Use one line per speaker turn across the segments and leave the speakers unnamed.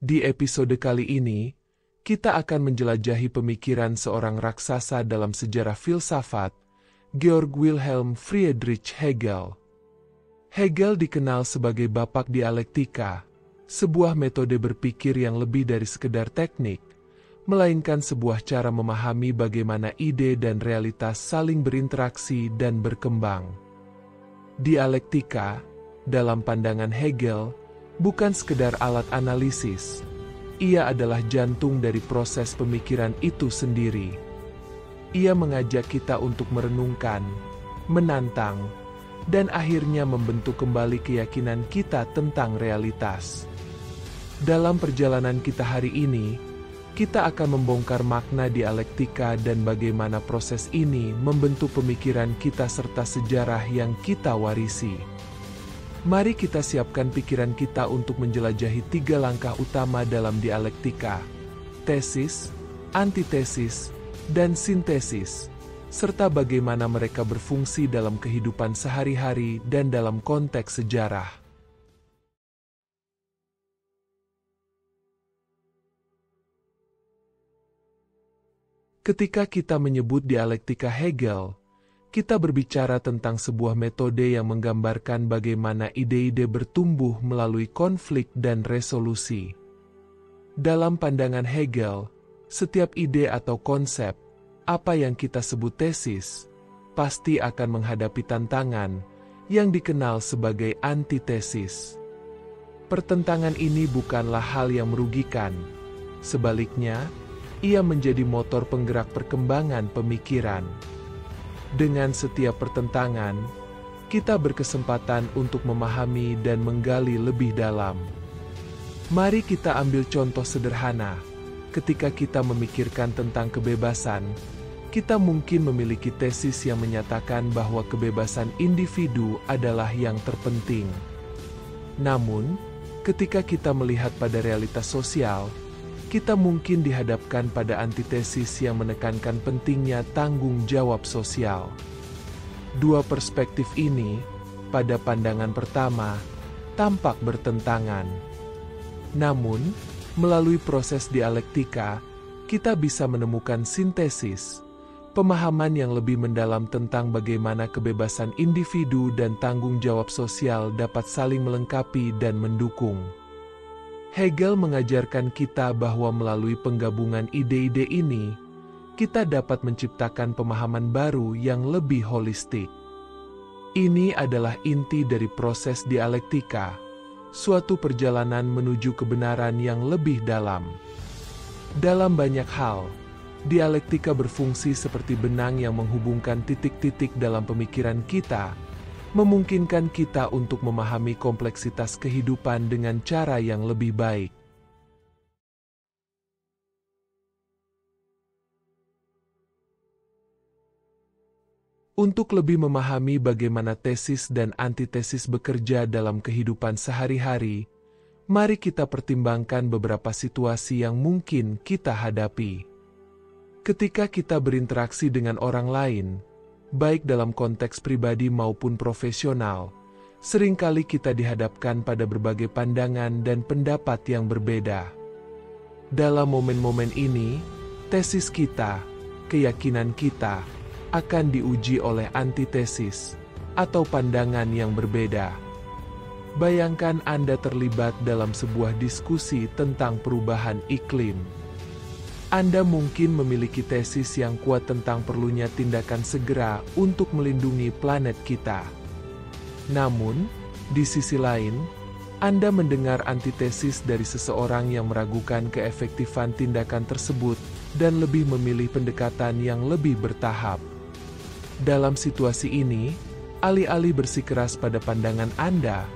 Di episode kali ini, kita akan menjelajahi pemikiran seorang raksasa dalam sejarah filsafat, Georg Wilhelm Friedrich Hegel. Hegel dikenal sebagai bapak dialektika, sebuah metode berpikir yang lebih dari sekedar teknik, melainkan sebuah cara memahami bagaimana ide dan realitas saling berinteraksi dan berkembang. Dialektika, dalam pandangan Hegel, bukan sekedar alat analisis. Ia adalah jantung dari proses pemikiran itu sendiri. Ia mengajak kita untuk merenungkan, menantang, dan akhirnya membentuk kembali keyakinan kita tentang realitas. Dalam perjalanan kita hari ini, kita akan membongkar makna dialektika dan bagaimana proses ini membentuk pemikiran kita serta sejarah yang kita warisi. Mari kita siapkan pikiran kita untuk menjelajahi 3 langkah utama dalam dialektika: tesis, antitesis, dan sintesis, serta bagaimana mereka berfungsi dalam kehidupan sehari-hari dan dalam konteks sejarah. Ketika kita menyebut dialektika Hegel, kita berbicara tentang sebuah metode yang menggambarkan bagaimana ide-ide bertumbuh melalui konflik dan resolusi. Dalam pandangan Hegel, setiap ide atau konsep, apa yang kita sebut tesis, pasti akan menghadapi tantangan yang dikenal sebagai antitesis. Pertentangan ini bukanlah hal yang merugikan. Sebaliknya, ia menjadi motor penggerak perkembangan pemikiran. Dengan setiap pertentangan, kita berkesempatan untuk memahami dan menggali lebih dalam. Mari kita ambil contoh sederhana. Ketika kita memikirkan tentang kebebasan, kita mungkin memiliki tesis yang menyatakan bahwa kebebasan individu adalah yang terpenting. Namun, ketika kita melihat pada realitas sosial, kita mungkin dihadapkan pada antitesis yang menekankan pentingnya tanggung jawab sosial. Dua perspektif ini, pada pandangan pertama, tampak bertentangan. Namun, melalui proses dialektika, kita bisa menemukan sintesis, pemahaman yang lebih mendalam tentang bagaimana kebebasan individu dan tanggung jawab sosial dapat saling melengkapi dan mendukung. Hegel mengajarkan kita bahwa melalui penggabungan ide-ide ini, kita dapat menciptakan pemahaman baru yang lebih holistik. Ini adalah inti dari proses dialektika, suatu perjalanan menuju kebenaran yang lebih dalam. Dalam banyak hal, dialektika berfungsi seperti benang yang menghubungkan titik-titik dalam pemikiran kita, memungkinkan kita untuk memahami kompleksitas kehidupan dengan cara yang lebih baik. Untuk lebih memahami bagaimana tesis dan antitesis bekerja dalam kehidupan sehari-hari, mari kita pertimbangkan beberapa situasi yang mungkin kita hadapi. Ketika kita berinteraksi dengan orang lain, baik dalam konteks pribadi maupun profesional, seringkali kita dihadapkan pada berbagai pandangan dan pendapat yang berbeda. Dalam momen-momen ini, tesis kita, keyakinan kita, akan diuji oleh antitesis, atau pandangan yang berbeda. Bayangkan Anda terlibat dalam sebuah diskusi tentang perubahan iklim. Anda mungkin memiliki tesis yang kuat tentang perlunya tindakan segera untuk melindungi planet kita. Namun, di sisi lain, Anda mendengar antitesis dari seseorang yang meragukan keefektifan tindakan tersebut dan lebih memilih pendekatan yang lebih bertahap. Dalam situasi ini, alih-alih bersikeras pada pandangan Anda,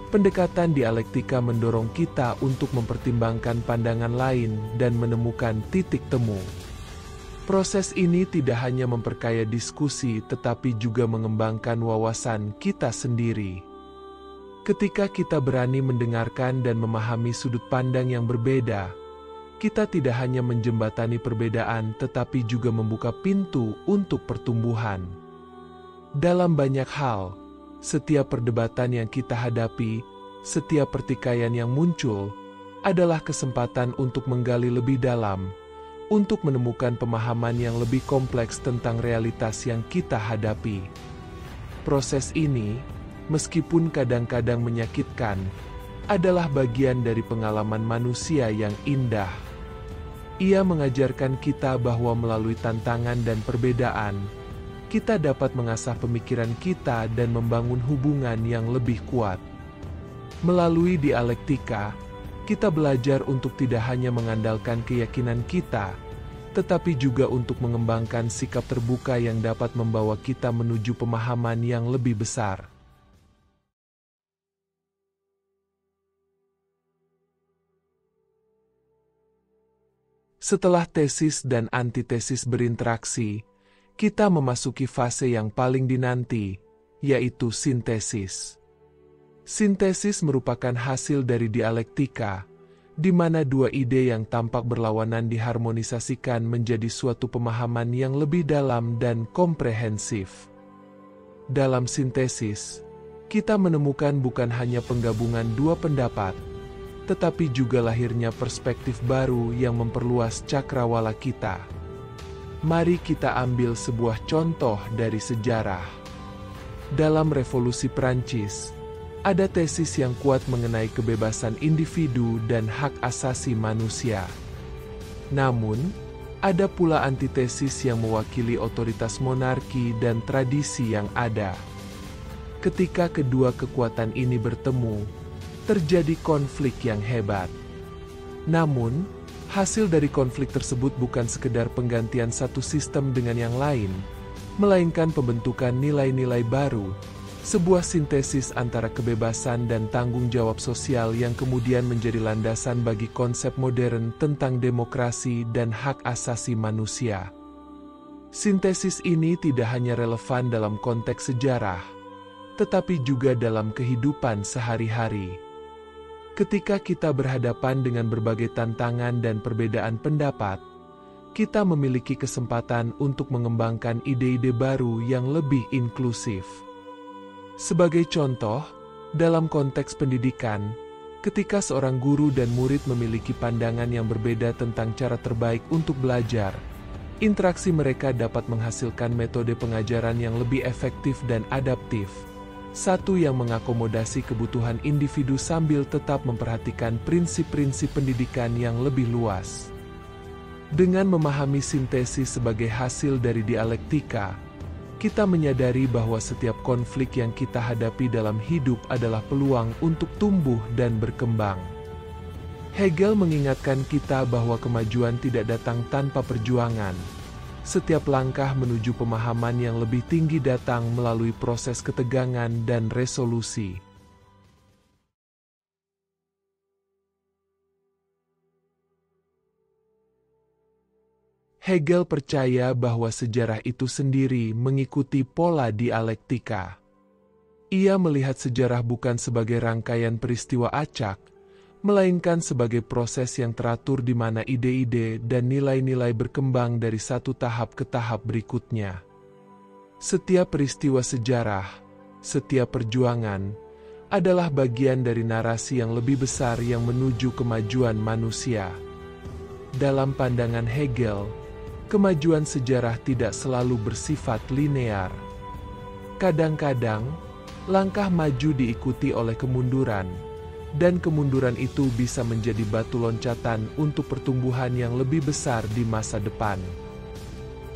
pendekatan dialektika mendorong kita untuk mempertimbangkan pandangan lain dan menemukan titik temu. Proses ini tidak hanya memperkaya diskusi tetapi juga mengembangkan wawasan kita sendiri. Ketika kita berani mendengarkan dan memahami sudut pandang yang berbeda, kita tidak hanya menjembatani perbedaan tetapi juga membuka pintu untuk pertumbuhan. Dalam banyak hal, setiap perdebatan yang kita hadapi, setiap pertikaian yang muncul, adalah kesempatan untuk menggali lebih dalam, untuk menemukan pemahaman yang lebih kompleks tentang realitas yang kita hadapi. Proses ini, meskipun kadang-kadang menyakitkan, adalah bagian dari pengalaman manusia yang indah. Ia mengajarkan kita bahwa melalui tantangan dan perbedaan, kita dapat mengasah pemikiran kita dan membangun hubungan yang lebih kuat. Melalui dialektika, kita belajar untuk tidak hanya mengandalkan keyakinan kita, tetapi juga untuk mengembangkan sikap terbuka yang dapat membawa kita menuju pemahaman yang lebih besar. Setelah tesis dan antitesis berinteraksi, kita memasuki fase yang paling dinanti, yaitu sintesis. Sintesis merupakan hasil dari dialektika, di mana dua ide yang tampak berlawanan diharmonisasikan menjadi suatu pemahaman yang lebih dalam dan komprehensif. Dalam sintesis, kita menemukan bukan hanya penggabungan dua pendapat, tetapi juga lahirnya perspektif baru yang memperluas cakrawala kita. Mari kita ambil sebuah contoh dari sejarah. Dalam Revolusi Prancis, ada tesis yang kuat mengenai kebebasan individu dan hak asasi manusia. Namun, ada pula antitesis yang mewakili otoritas monarki dan tradisi yang ada. Ketika kedua kekuatan ini bertemu, terjadi konflik yang hebat. Namun, hasil dari konflik tersebut bukan sekedar penggantian satu sistem dengan yang lain, melainkan pembentukan nilai-nilai baru, sebuah sintesis antara kebebasan dan tanggung jawab sosial yang kemudian menjadi landasan bagi konsep modern tentang demokrasi dan hak asasi manusia. Sintesis ini tidak hanya relevan dalam konteks sejarah, tetapi juga dalam kehidupan sehari-hari. Ketika kita berhadapan dengan berbagai tantangan dan perbedaan pendapat, kita memiliki kesempatan untuk mengembangkan ide-ide baru yang lebih inklusif. Sebagai contoh, dalam konteks pendidikan, ketika seorang guru dan murid memiliki pandangan yang berbeda tentang cara terbaik untuk belajar, interaksi mereka dapat menghasilkan metode pengajaran yang lebih efektif dan adaptif. Satu yang mengakomodasi kebutuhan individu sambil tetap memperhatikan prinsip-prinsip pendidikan yang lebih luas. Dengan memahami sintesis sebagai hasil dari dialektika, kita menyadari bahwa setiap konflik yang kita hadapi dalam hidup adalah peluang untuk tumbuh dan berkembang. Hegel mengingatkan kita bahwa kemajuan tidak datang tanpa perjuangan. Setiap langkah menuju pemahaman yang lebih tinggi datang melalui proses ketegangan dan resolusi. Hegel percaya bahwa sejarah itu sendiri mengikuti pola dialektika. Ia melihat sejarah bukan sebagai rangkaian peristiwa acak, melainkan sebagai proses yang teratur di mana ide-ide dan nilai-nilai berkembang dari satu tahap ke tahap berikutnya. Setiap peristiwa sejarah, setiap perjuangan, adalah bagian dari narasi yang lebih besar yang menuju kemajuan manusia. Dalam pandangan Hegel, kemajuan sejarah tidak selalu bersifat linear. Kadang-kadang, langkah maju diikuti oleh kemunduran, dan kemunduran itu bisa menjadi batu loncatan untuk pertumbuhan yang lebih besar di masa depan.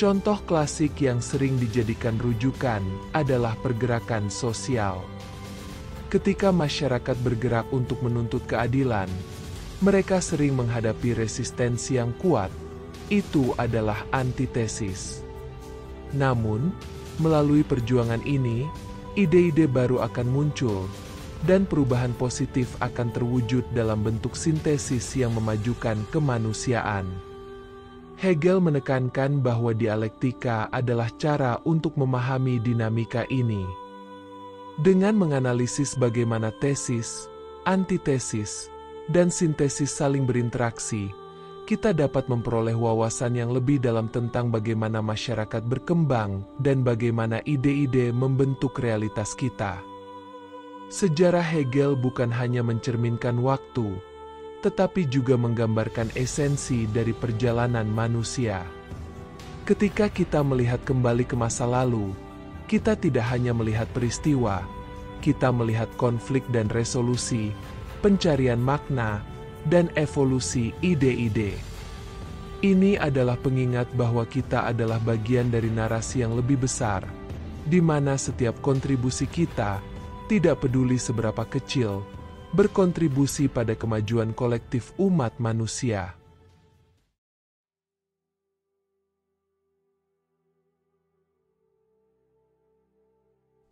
Contoh klasik yang sering dijadikan rujukan adalah pergerakan sosial. Ketika masyarakat bergerak untuk menuntut keadilan, mereka sering menghadapi resistensi yang kuat. Itu adalah antitesis. Namun, melalui perjuangan ini, ide-ide baru akan muncul, dan perubahan positif akan terwujud dalam bentuk sintesis yang memajukan kemanusiaan. Hegel menekankan bahwa dialektika adalah cara untuk memahami dinamika ini. Dengan menganalisis bagaimana tesis, antitesis, dan sintesis saling berinteraksi, kita dapat memperoleh wawasan yang lebih dalam tentang bagaimana masyarakat berkembang dan bagaimana ide-ide membentuk realitas kita. Sejarah Hegel bukan hanya mencerminkan waktu, tetapi juga menggambarkan esensi dari perjalanan manusia. Ketika kita melihat kembali ke masa lalu, kita tidak hanya melihat peristiwa, kita melihat konflik dan resolusi, pencarian makna, dan evolusi ide-ide. Ini adalah pengingat bahwa kita adalah bagian dari narasi yang lebih besar, di mana setiap kontribusi kita, tidak peduli seberapa kecil, berkontribusi pada kemajuan kolektif umat manusia.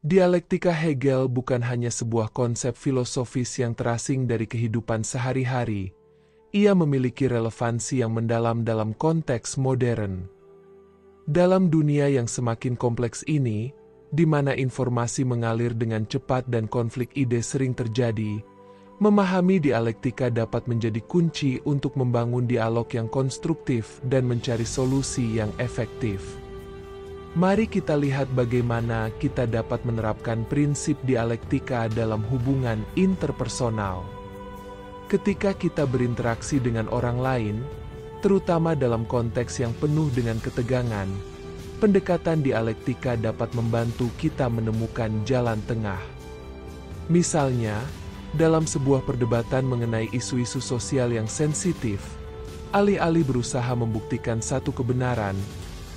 Dialektika Hegel bukan hanya sebuah konsep filosofis yang terasing dari kehidupan sehari-hari. Ia memiliki relevansi yang mendalam dalam konteks modern. Dalam dunia yang semakin kompleks ini, di mana informasi mengalir dengan cepat dan konflik ide sering terjadi, memahami dialektika dapat menjadi kunci untuk membangun dialog yang konstruktif dan mencari solusi yang efektif. Mari kita lihat bagaimana kita dapat menerapkan prinsip dialektika dalam hubungan interpersonal. Ketika kita berinteraksi dengan orang lain, terutama dalam konteks yang penuh dengan ketegangan, pendekatan dialektika dapat membantu kita menemukan jalan tengah. Misalnya, dalam sebuah perdebatan mengenai isu-isu sosial yang sensitif, alih-alih berusaha membuktikan satu kebenaran,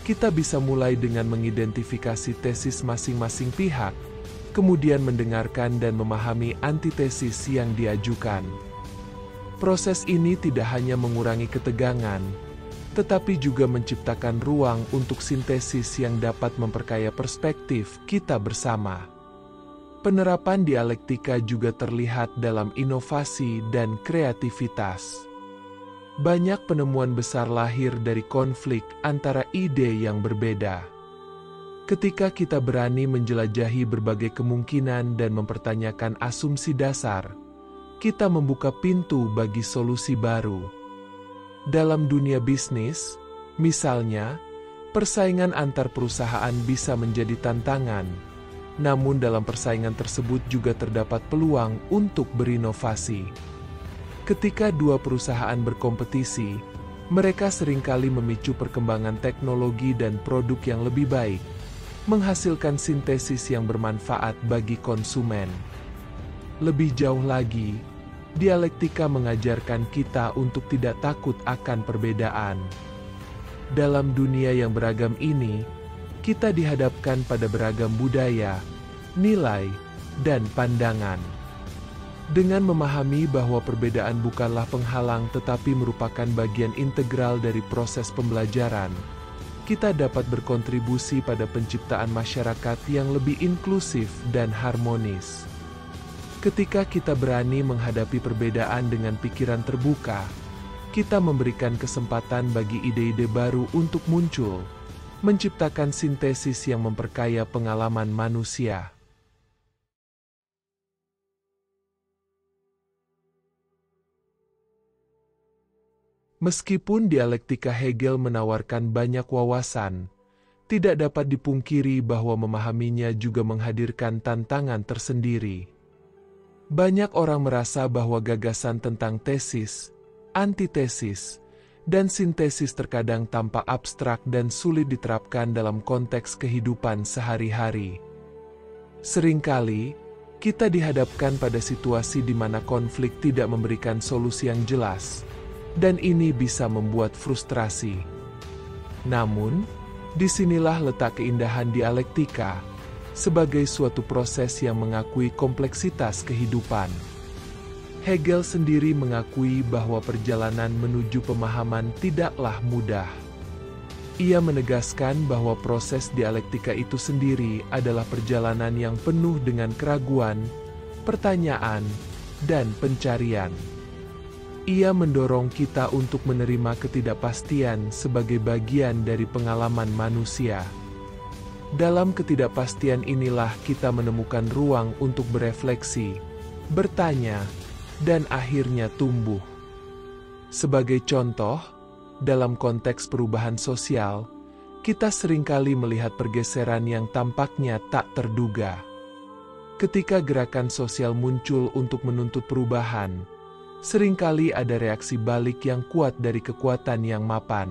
kita bisa mulai dengan mengidentifikasi tesis masing-masing pihak, kemudian mendengarkan dan memahami antitesis yang diajukan. Proses ini tidak hanya mengurangi ketegangan, tetapi juga menciptakan ruang untuk sintesis yang dapat memperkaya perspektif kita bersama. Penerapan dialektika juga terlihat dalam inovasi dan kreativitas. Banyak penemuan besar lahir dari konflik antara ide yang berbeda. Ketika kita berani menjelajahi berbagai kemungkinan dan mempertanyakan asumsi dasar, kita membuka pintu bagi solusi baru. Dalam dunia bisnis, misalnya, persaingan antar perusahaan bisa menjadi tantangan, namun dalam persaingan tersebut juga terdapat peluang untuk berinovasi. Ketika dua perusahaan berkompetisi, mereka seringkali memicu perkembangan teknologi dan produk yang lebih baik, menghasilkan sintesis yang bermanfaat bagi konsumen. Lebih jauh lagi, dialektika mengajarkan kita untuk tidak takut akan perbedaan. Dalam dunia yang beragam ini, kita dihadapkan pada beragam budaya, nilai, dan pandangan. Dengan memahami bahwa perbedaan bukanlah penghalang tetapi merupakan bagian integral dari proses pembelajaran, kita dapat berkontribusi pada penciptaan masyarakat yang lebih inklusif dan harmonis. Ketika kita berani menghadapi perbedaan dengan pikiran terbuka, kita memberikan kesempatan bagi ide-ide baru untuk muncul, menciptakan sintesis yang memperkaya pengalaman manusia. Meskipun dialektika Hegel menawarkan banyak wawasan, tidak dapat dipungkiri bahwa memahaminya juga menghadirkan tantangan tersendiri. Banyak orang merasa bahwa gagasan tentang tesis, antitesis, dan sintesis terkadang tampak abstrak dan sulit diterapkan dalam konteks kehidupan sehari-hari. Seringkali, kita dihadapkan pada situasi di mana konflik tidak memberikan solusi yang jelas, dan ini bisa membuat frustrasi. Namun, disinilah letak keindahan dialektika, sebagai suatu proses yang mengakui kompleksitas kehidupan. Hegel sendiri mengakui bahwa perjalanan menuju pemahaman tidaklah mudah. Ia menegaskan bahwa proses dialektika itu sendiri adalah perjalanan yang penuh dengan keraguan, pertanyaan, dan pencarian. Ia mendorong kita untuk menerima ketidakpastian sebagai bagian dari pengalaman manusia. Dalam ketidakpastian inilah kita menemukan ruang untuk berefleksi, bertanya, dan akhirnya tumbuh. Sebagai contoh, dalam konteks perubahan sosial, kita seringkali melihat pergeseran yang tampaknya tak terduga. Ketika gerakan sosial muncul untuk menuntut perubahan, seringkali ada reaksi balik yang kuat dari kekuatan yang mapan.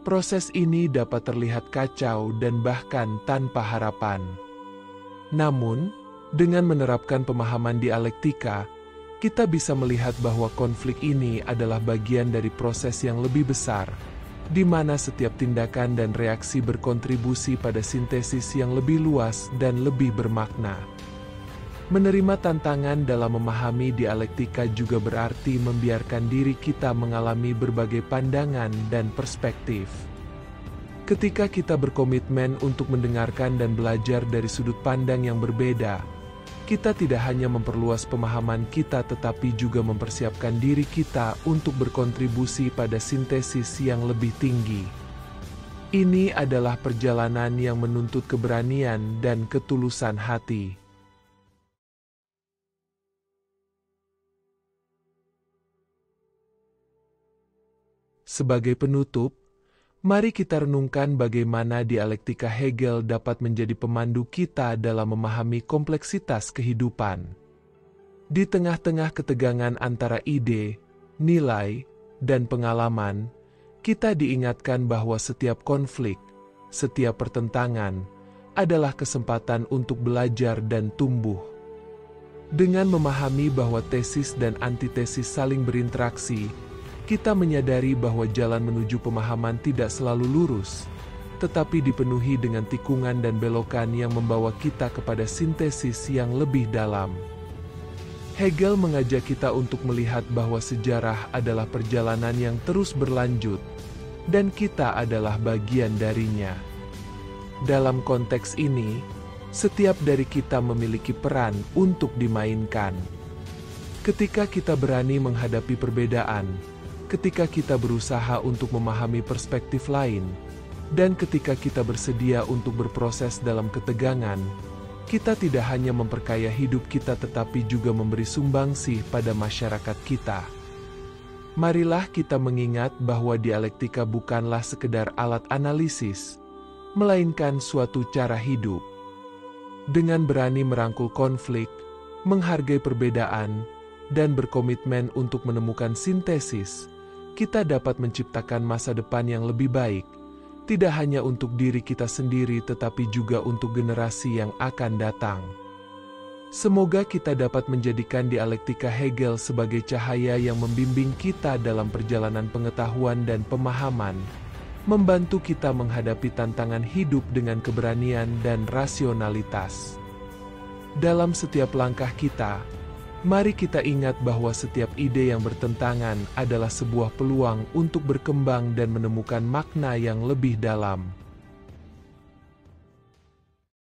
Proses ini dapat terlihat kacau dan bahkan tanpa harapan. Namun, dengan menerapkan pemahaman dialektika, kita bisa melihat bahwa konflik ini adalah bagian dari proses yang lebih besar, di mana setiap tindakan dan reaksi berkontribusi pada sintesis yang lebih luas dan lebih bermakna. Menerima tantangan dalam memahami dialektika juga berarti membiarkan diri kita mengalami berbagai pandangan dan perspektif. Ketika kita berkomitmen untuk mendengarkan dan belajar dari sudut pandang yang berbeda, kita tidak hanya memperluas pemahaman kita tetapi juga mempersiapkan diri kita untuk berkontribusi pada sintesis yang lebih tinggi. Ini adalah perjalanan yang menuntut keberanian dan ketulusan hati. Sebagai penutup, mari kita renungkan bagaimana dialektika Hegel dapat menjadi pemandu kita dalam memahami kompleksitas kehidupan. Di tengah-tengah ketegangan antara ide, nilai, dan pengalaman, kita diingatkan bahwa setiap konflik, setiap pertentangan, adalah kesempatan untuk belajar dan tumbuh. Dengan memahami bahwa tesis dan antitesis saling berinteraksi, kita menyadari bahwa jalan menuju pemahaman tidak selalu lurus, tetapi dipenuhi dengan tikungan dan belokan yang membawa kita kepada sintesis yang lebih dalam. Hegel mengajak kita untuk melihat bahwa sejarah adalah perjalanan yang terus berlanjut, dan kita adalah bagian darinya. Dalam konteks ini, setiap dari kita memiliki peran untuk dimainkan. Ketika kita berani menghadapi perbedaan, ketika kita berusaha untuk memahami perspektif lain, dan ketika kita bersedia untuk berproses dalam ketegangan, kita tidak hanya memperkaya hidup kita tetapi juga memberi sumbangsih pada masyarakat kita. Marilah kita mengingat bahwa dialektika bukanlah sekedar alat analisis, melainkan suatu cara hidup. Dengan berani merangkul konflik, menghargai perbedaan, dan berkomitmen untuk menemukan sintesis, kita dapat menciptakan masa depan yang lebih baik, tidak hanya untuk diri kita sendiri tetapi juga untuk generasi yang akan datang. Semoga kita dapat menjadikan dialektika Hegel sebagai cahaya yang membimbing kita dalam perjalanan pengetahuan dan pemahaman, membantu kita menghadapi tantangan hidup dengan keberanian dan rasionalitas. Dalam setiap langkah kita, mari kita ingat bahwa setiap ide yang bertentangan adalah sebuah peluang untuk berkembang dan menemukan makna yang lebih dalam.